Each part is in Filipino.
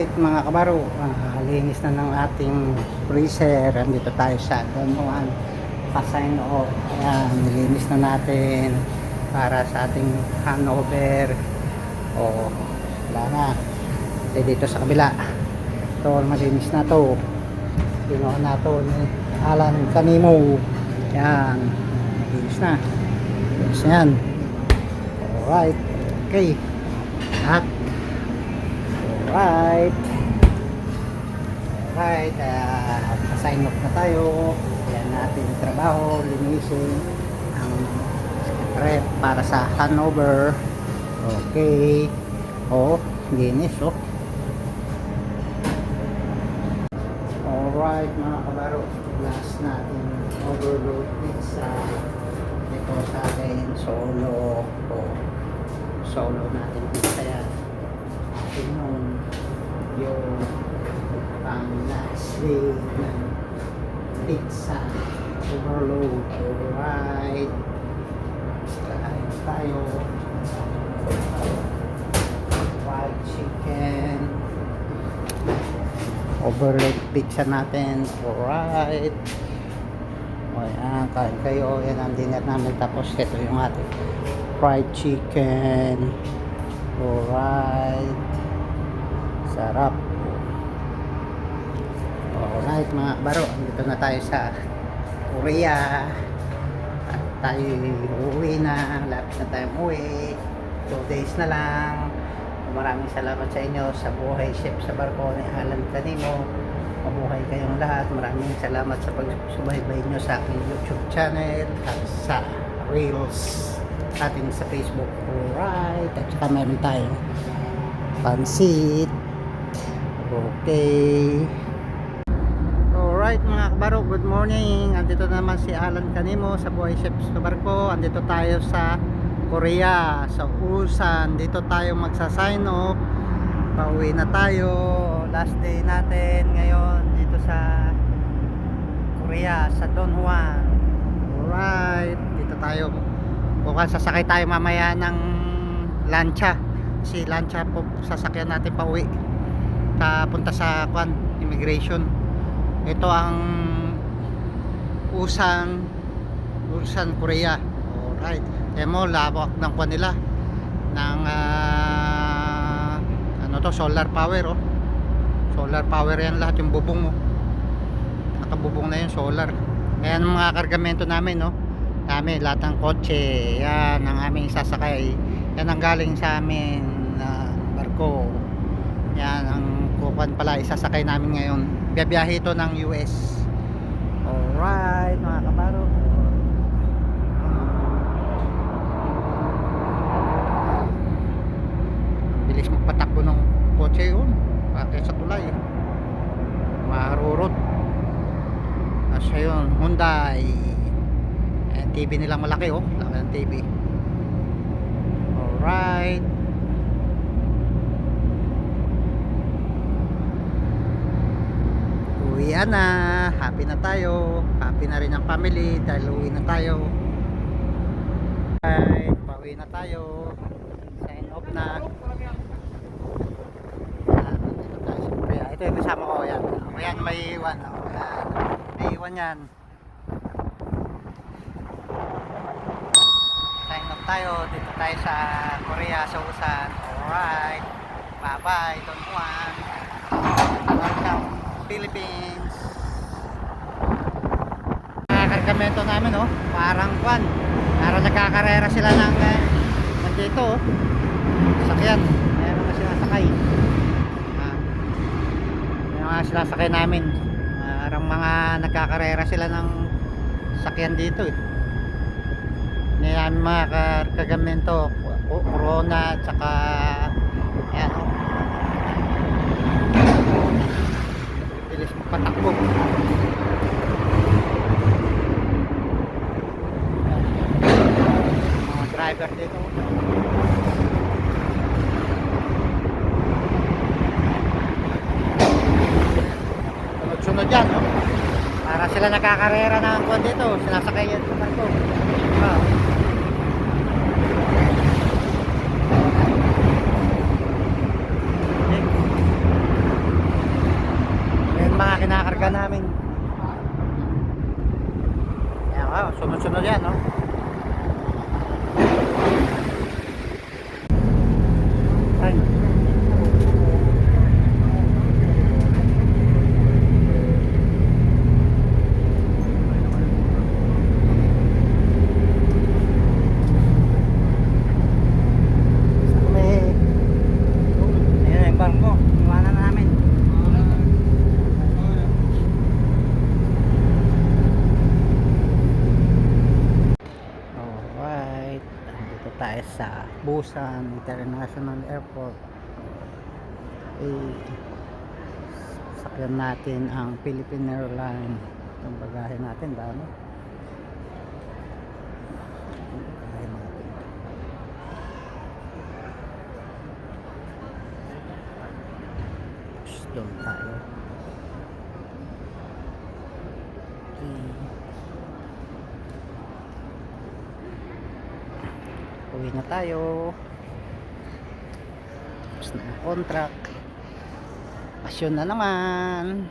Mga kabaro, linis na ng ating freezer. Andito tayo sa Don Juan Pasign o ayan, nilinis na natin para sa ating handover. O wala na. Dito sa kabila, ito malinis na to. Ginawa na to ni Alan Canimo. Yan, malinis na. Malinis na yan. Alright, okay. At Alright, sign off na tayo. Yan natin yung trabaho, linisin ang rep para sa handover. Okay. Linis Alright mga kabaro, last natin overload pizza. Ito sa akin, solo natin pizza yan. Yun yung pang last day ng pizza overload. Alright, kain tayo. Fried chicken overload pizza natin. Alright, ayan, kain kayo. Yan ang dinner namin. Tapos ito yung ating fried chicken. Alright, sarap. Alright mga baro, dito na tayo sa Korea at tayo uuwi na. Lapit na tayo umuwi, 2 days na lang. Maraming salamat sa inyo sa buhay chef sa barko ni Alan Canimo. Mabuhay kayong lahat. Maraming salamat sa pagsubaybay nyo sa aking YouTube channel at sa Reels atin sa Facebook. Alright, at saka meron tayong pansit. Okay. Alright mga kabaro, good morning. Andito naman si Alan Canimo sa Buhay Chef sa Barko. Andito tayo sa Korea, sa Ulsan. Dito tayo magsa-sign off. Pauwi na tayo. Last day natin ngayon dito sa Korea, sa Don Juan. Alright, dito tayo. Bukas sasakay tayo mamaya ng lancha. Si lancha po sasakyan natin pa uwi. Papunta sa immigration. Ito ang Ulsan, Korea. Alright. Kaya mo, lawak ng nila. Ng solar power. Solar power yan lahat yung bubong mo. Nakabubong na yung solar. Ayan ang mga kargamento namin, namin, lahat ng kotse, yan ang aming sasakay. Yan ang galing sa amin barko. Yan ang kukuan pala, isasakay namin ngayon. Biyahe ito ng US. Alright mga kabaro, bilis magpatakbo ng kotse yun bakit sa tulay marurot. Asya yun, Hyundai. Ayan, TV nilang malaki, laki ng TV. Alright, uwian na. Happy na tayo. Happy na rin ang family dahil uwi na tayo. Alright, pauwi na tayo. Sign off na. Dito tayo sa Korea. Ito yung kasama ko. Ayan, may iwan. May iwan yan. Sign off tayo. Dito tayo sa Korea, sa Ulsan. Alright, bye bye Don Juan. Welcome Philippines. Kargamento namin, parang parang nagkakarera sila ng nandito, sakyan. Meron na sila sakay. Meron na sila sakay namin. Parang mga nagkakarera sila ng sakyan dito Yan mga kargamento, Corona at saka ayan bilis patakbo. Mga driver dito, sunod-sunod yan para sila nakakarera ng kuwan dito, sinasakay yan sa barko. Busan International Airport. Sakyan natin ang Philippine Airlines. Yung bagahe natin dami. Yung bagahe natin. Doon tayo. Uwi na tayo. Tapos na ang contract. Pasyon na naman.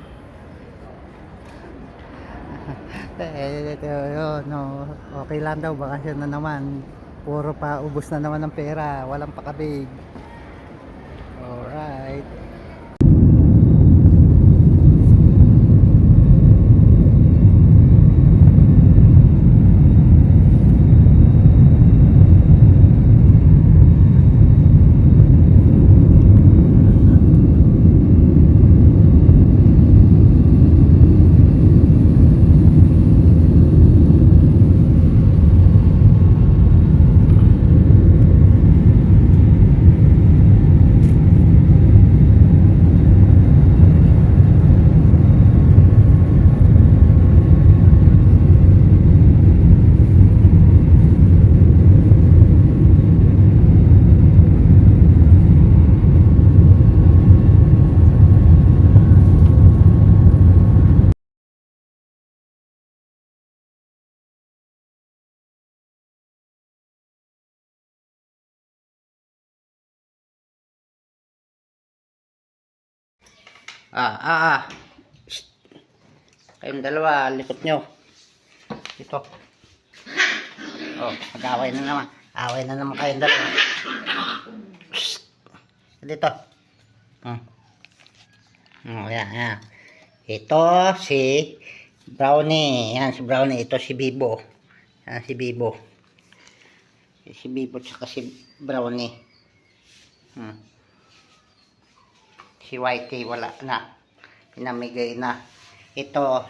No, okay lang daw, bakasyon na naman. Puro pa ubos na naman ng pera, walang pakabig. Alright. Shh. Kayong dalawa, likot nyo. Ito. Oh, mag-away na naman. Away na naman kayong dalawa. Shh. Dito. Yan. Ito si Brownie. Yan si Brownie. Ito si Bibo. Yan si Bibo. Si Bibo tsaka si Brownie. Si Whitey wala na. Pinamigay na. Ito,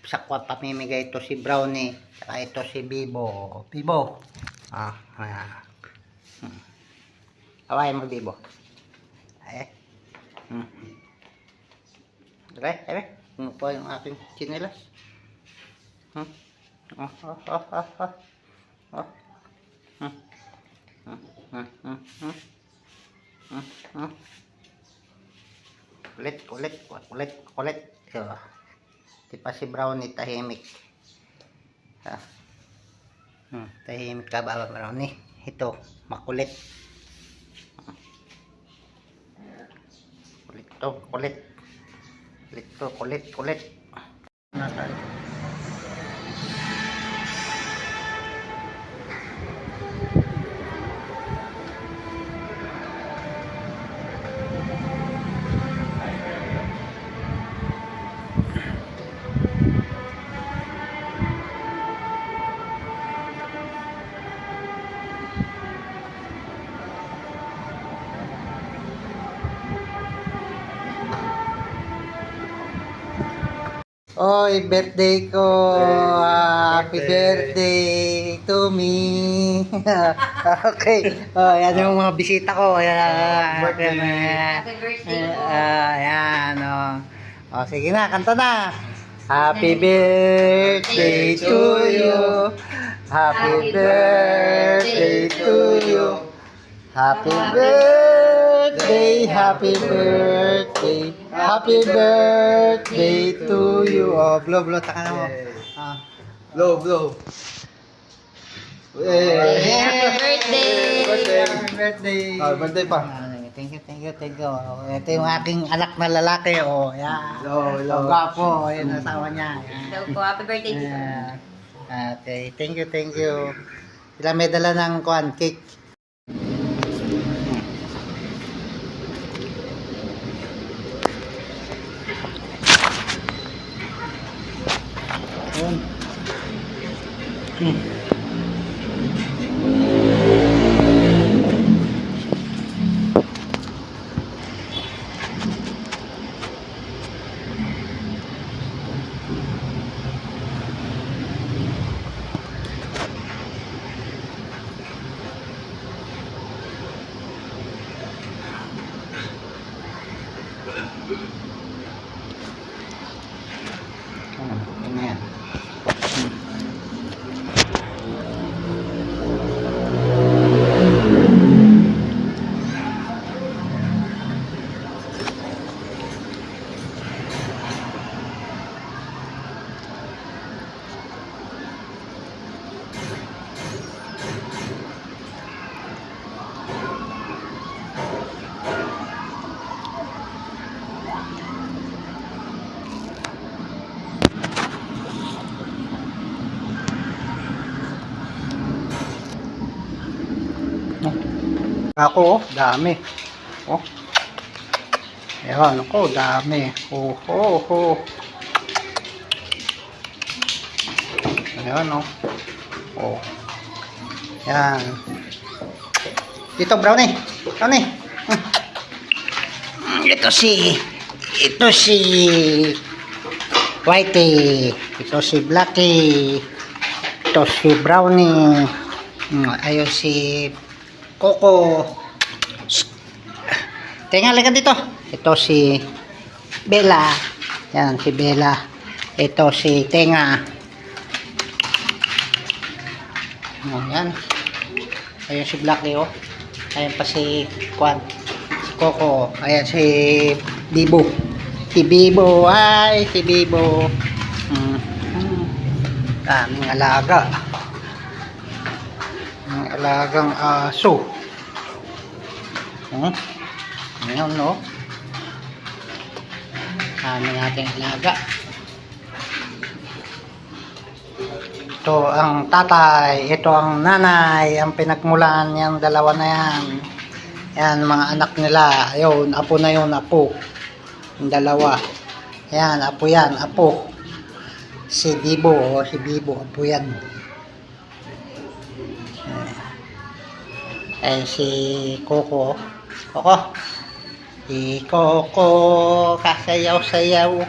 sakwa pamimigay ito si Brownie. Saka ito si Bibo. Bibo. Hawain mo, Bibo. Ay. Dere. Ano po yung aking chinelas? Kulit. Di pa si Brownie tahimik. Tahimik ka ba, Brownie? Ito, makulit. Kulit. Oy, birthday ko. Happy birthday to me. Okay. Oh, yan yung mga bisita ko. Happy birthday. Ayan, oh. Sige na, kanta na. Happy birthday to you. Happy birthday to you. Happy birthday, happy birthday, happy birthday to you. Oh, blow, taka na mo. Blow. Happy birthday! Happy birthday. Birthday pa. Thank you. Ito yung aking anak na lalaki. Oh, yan. Hello. Gwapo. Yan ang asawa niya. Hello po, happy birthday. Okay, thank you. Sila may dala ng cake. Ako, dami. Oh. Ayan, ako, dami. Oh, oh, oh. Ayan, oh. Oh. Ayan. Dito, brownie. Brownie. Ito si Whitey. Ito si Blackie. Ito si Brownie. Ayun si Coco. Tenga, halika dito. Ito si Bella. Yan, si Bella. Ito si Tenga. Yan. Ayun si Blackie, oh. Ayun pa si Kwan. Si Coco. Ayan si Bibo. Si Bibo. Ay, si Bibo. Daming alaga. Ang alagang aso. Ngayon, no? Dami nating alaga. Ito ang tatay, ito ang nanay, ang pinagmulan yung dalawa na yan. Yan, mga anak nila. Ayun, apo na yun, apo. Yung dalawa. Yan, apo yan, apo. Si Bibo, si Bibo, apo yan. Ay, si Coco. Coco. Si Coco, kasayaw-sayaw.